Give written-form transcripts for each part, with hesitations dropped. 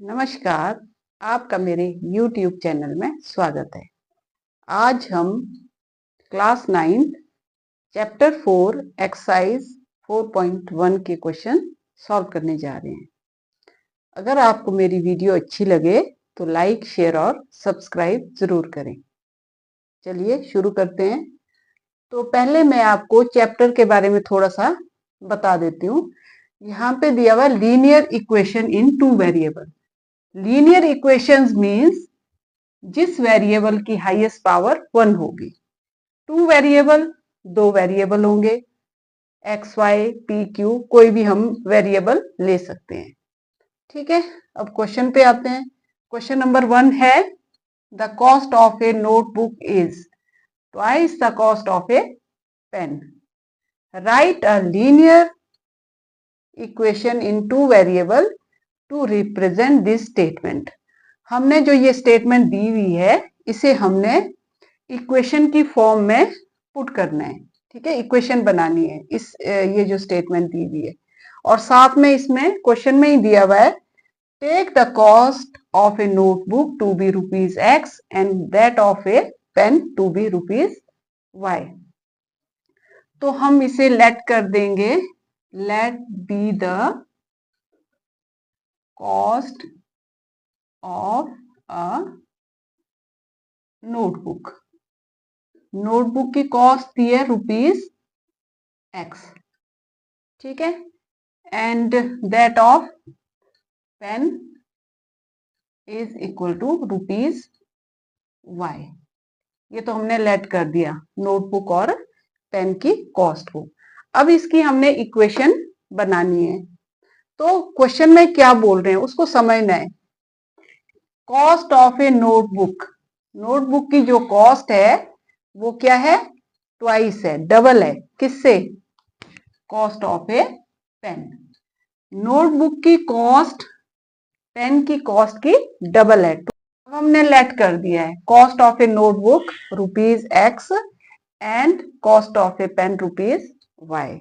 नमस्कार, आपका मेरे YouTube चैनल में स्वागत है। आज हम क्लास 9 चैप्टर 4 एक्सरसाइज 4.1 के क्वेश्चन सॉल्व करने जा रहे हैं। अगर आपको मेरी वीडियो अच्छी लगे तो लाइक, शेयर और सब्सक्राइब जरूर करें। चलिए शुरू करते हैं। तो पहले मैं आपको चैप्टर के बारे में थोड़ा सा बता देती हूँ। यहाँ पे दिया हुआ linear equation in two variable. Linear equations means जिस वेरिएबल की हाईएस्ट पावर 1 होगी। टू वेरिएबल, दो वेरिएबल होंगे, एक्स वाई पी क्यू, कोई भी हम वेरिएबल ले सकते हैं। ठीक है, अब क्वेश्चन पे आते हैं। क्वेश्चन नंबर 1 है the cost of a notebook is twice the cost of a pen. Write a linear equation in two variable to represent this statement. हमने जो ये स्टेटमेंट दी हुई है इसे हमने इक्वेशन की फॉर्म में पुट करना है। ठीक है, इक्वेशन बनानी है इस ये जो स्टेटमेंट दी हुई है। और साथ में इसमें क्वेश्चन में ही दिया हुआ है take the cost of a notebook to be rupees x and that of a pen to be rupees y. तो हम इसे लेट कर देंगे, let be the cost of a notebook. Notebook की कॉस्ट दी है रुपीज एक्स। ठीक है, and that of pen is equal to rupees y. ये तो हमने लेट कर दिया नोटबुक और पेन की कॉस्ट को। अब इसकी हमने इक्वेशन बनानी है। तो क्वेश्चन में क्या बोल रहे हैं उसको समझना है। Cost of a notebook, notebook की जो कॉस्ट है वो क्या है, ट्वाइस है, डबल है। किससे? Cost of a pen. Notebook की कॉस्ट पेन की कॉस्ट की डबल है। अब हमने लेट कर दिया है cost of a notebook rupees x and cost of a pen rupees y.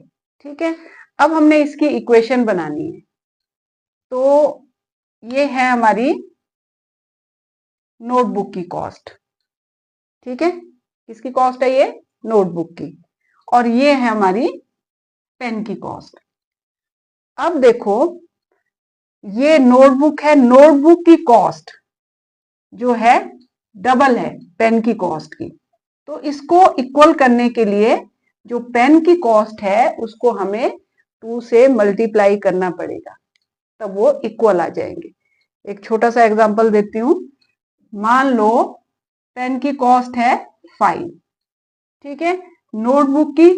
ठीक है, अब हमने इसकी इक्वेशन बनानी है। तो ये है हमारी नोटबुक की कॉस्ट। ठीक है, किसकी कॉस्ट है ये? नोटबुक की। और ये है हमारी पेन की कॉस्ट। अब देखो ये नोटबुक है, नोटबुक की कॉस्ट जो है डबल है पेन की कॉस्ट की। तो इसको इक्वल करने के लिए जो पेन की कॉस्ट है उसको हमें 2 से मल्टीप्लाई करना पड़ेगा, तब वो इक्वल आ जाएंगे। एक छोटा सा एग्जांपल देती हूँ। मान लो पेन की कॉस्ट है 5। ठीक है, नोटबुक की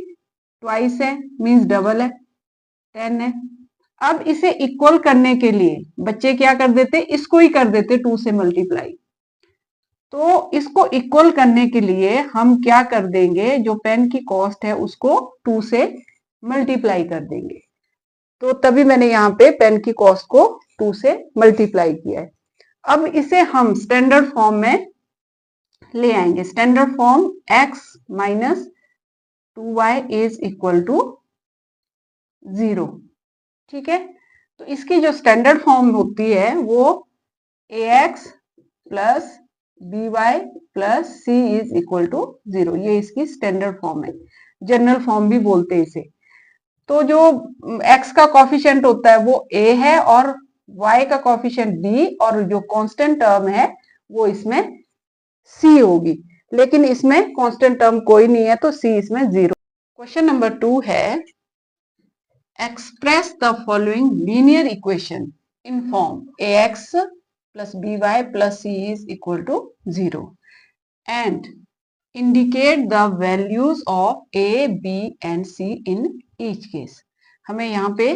ट्वाइस है मींस डबल है, 10 है। अब इसे इक्वल करने के लिए बच्चे क्या कर देते, इसको ही कर देते 2 से मल्टीप्लाई। तो इसको इक्वल करने के लिए हम क्या कर देंगे, जो पेन की कॉस्ट है उसको 2 से मल्टीप्लाई कर देंगे। तो तभी मैंने यहाँ पे पेन की कॉस्ट को 2 से मल्टीप्लाई किया है। अब इसे हम स्टैंडर्ड फॉर्म में ले आएंगे। Standard form x minus 2y is equal to 0। ठीक है, तो इसकी जो स्टैंडर्ड फॉर्म होती है वो ax plus by plus c is equal to 0। ये इसकी स्टैंडर्ड फॉर्म है, जनरल फॉर्म भी बोलते हैं इसे। तो जो x का कॉफिशिएंट होता है वो a है और y का कॉफिशिएंट b, और जो कांस्टेंट टर्म है वो इसमें c होगी। लेकिन इसमें कांस्टेंट टर्म कोई नहीं है तो c इसमें 0। क्वेश्चन नंबर 2 है express the following linear equation in form ax plus by plus c is equal to 0 and indicate the values of a, b and c in each case। हमें यहाँ पे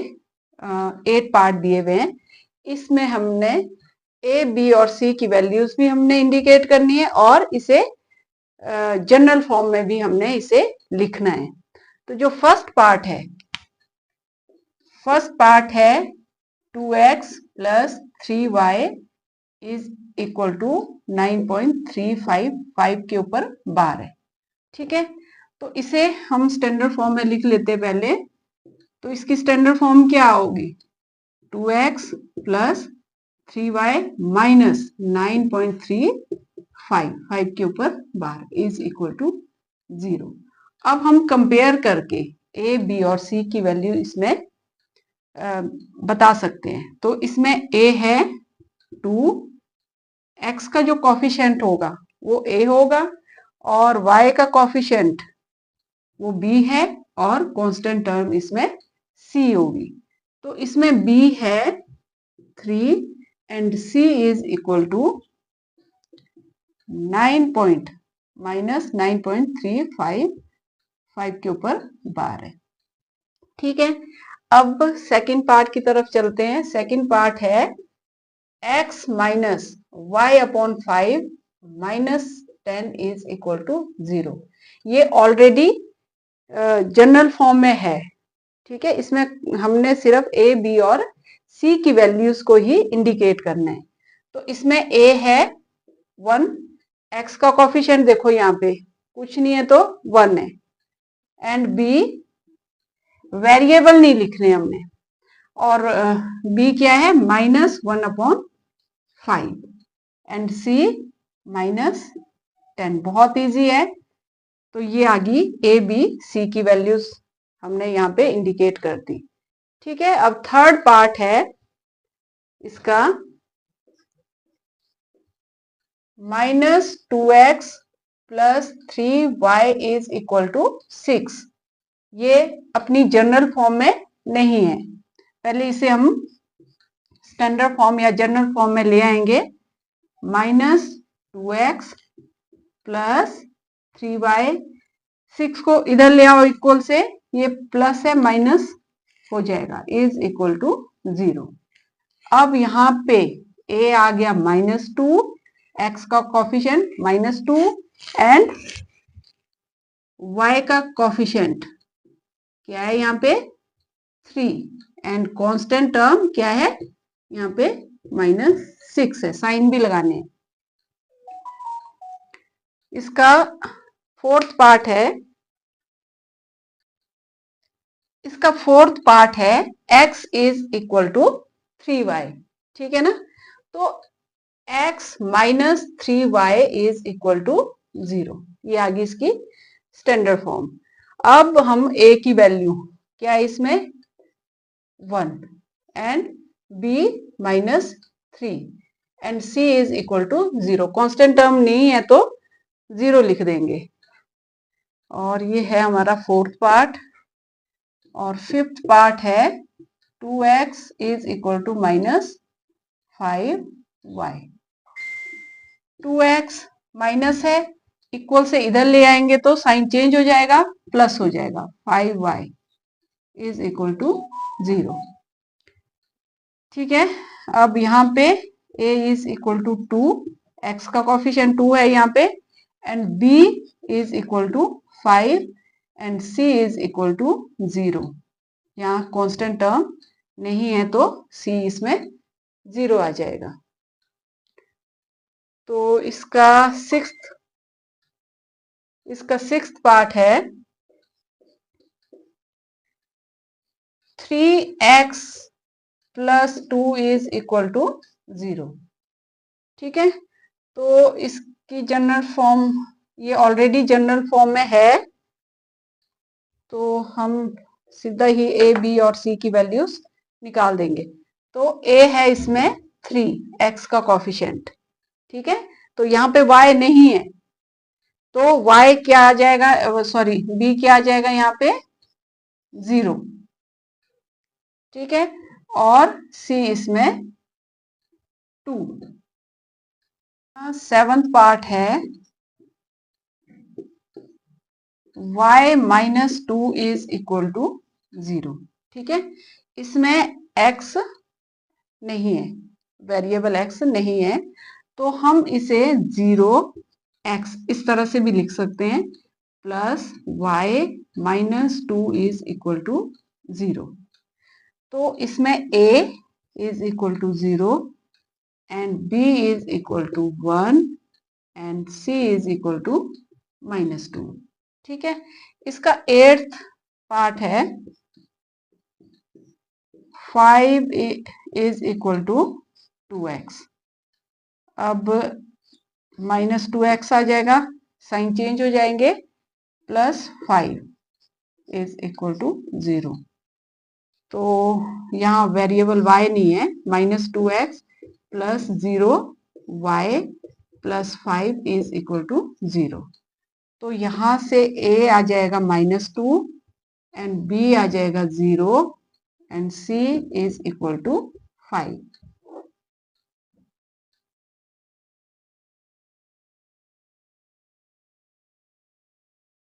8 part दिए हुए हैं। इसमें हमने a, b और c की वैल्यूज भी हमने इंडिकेट करनी है और इसे जनरल फॉर्म में भी हमने इसे लिखना है। तो जो फर्स्ट पार्ट है 2x plus 3y is equal to 9.355 के ऊपर बार है। ठीक है, तो इसे हम स्टैंडर्ड फॉर्म में लिख लेते हैं पहले। तो इसकी स्टैंडर्ड फॉर्म क्या होगी, 2x प्लस 3y माइनस 9.35 5 के ऊपर बार इज इक्वल टू 0। अब हम कंपेयर करके a, b और c की वैल्यू इसमें बता सकते हैं। तो इसमें a है 2, x का जो कॉफिशिएंट होगा वो a होगा और y का कॉफिशिएंट वो b है और कांस्टेंट टर्म इसमें c होगी। तो इसमें b है 3 and c is equal to 9.35 5 के ऊपर बार है। ठीक है, अब सेकंड पार्ट की तरफ चलते हैं। सेकंड पार्ट है x minus y upon 5 minus 10 is equal to 0। ये ऑलरेडी जनरल फॉर्म में है। ठीक है, इसमें हमने सिर्फ a, b और c की वैल्यूज को ही इंडिकेट करना है। तो इसमें a है 1, x का कॉफिशिएंट देखो यहाँ पे कुछ नहीं है तो 1 है, एंड b वेरिएबल नहीं लिखने हमने, और b क्या है -1/5 एंड c -10। बहुत इजी है। तो ये आ गई a, b, c की वैल्यूज हमने यहाँ पे इंडिकेट कर दी। ठीक है, अब थर्ड पार्ट है इसका -2x plus 3y is equal to 6। ये अपनी जनरल फॉर्म में नहीं है। पहले इसे हम स्टैंडर्ड फॉर्म या जनरल फॉर्म में ले आएंगे। -2x प्लस 3y, 6 को इधर ले आओ इक्वल से, ये प्लस है माइनस हो जाएगा, इज इक्वल टू 0। अब यहाँ पे a आ गया -2, x का कॉफिशिएंट -2 एंड y का कॉफिशिएंट क्या है यहाँ पे 3 एंड कांस्टेंट टर्म क्या है यहाँ पे -6 है। साइन भी लगाने हैं। इसका फोर्थ पार्ट है, x is equal to 3y। ठीक है ना, तो x minus 3y is equal to 0। ये आ गई इसकी स्टैंडर्ड फॉर्म। अब हम a की वैल्यू क्या है इसमें 1 and b -3 and c is equal to 0। Constant term नहीं है तो 0 लिख देंगे। और ये है हमारा फोर्थ पार्ट। और फिफ्थ पार्ट है 2x is equal to -5y। 2x minus है, इक्वल से इधर ले आएंगे तो साइन चेंज हो जाएगा, प्लस हो जाएगा। 5y is equal to 0। ठीक है, अब यहाँ पे a is equal to 2, x का कॉफिशिएंट 2 है यहाँ पे, and b is equal to 5 and c is equal to 0। यहाँ कांस्टेंट टर्म नहीं है तो c इसमें 0 आ जाएगा। तो इसका सिक्स्थ पार्ट है 3x plus 2 is equal to 0। ठीक है, तो इसकी जनरल फॉर्म ये ऑलरेडी जनरल फॉर्म में है, तो हम सीधा ही a, b और c की वैल्यूज निकाल देंगे। तो a है इसमें 3, x का कॉफिशिएंट। ठीक है, तो यहाँ पे y नहीं है तो y क्या आ जाएगा, सॉरी b क्या आ जाएगा यहाँ पे 0। ठीक है, और c इसमें 2। सेवंथ पार्ट है y -2 इज इक्वल टू 0। ठीक है, इसमें x नहीं है, वेरिएबल x नहीं है, तो हम इसे 0x इस तरह से भी लिख सकते हैं, plus y -2 is equal to 0। तो इसमें a is equal to 0 and b is equal to 1 and c is equal to -2। ठीक है, इसका 8th पार्ट है 5 इज इक्वल टू 2x। अब -2x आ जाएगा, साइन चेंज हो जाएंगे, +5 इज इक्वल टू 0। तो यहाँ वेरिएबल y नहीं है, -2x + 0y + 5 is equal to 0। तो यहाँ से a आ जाएगा -2 एंड b आ जाएगा 0 and c is equal to 5।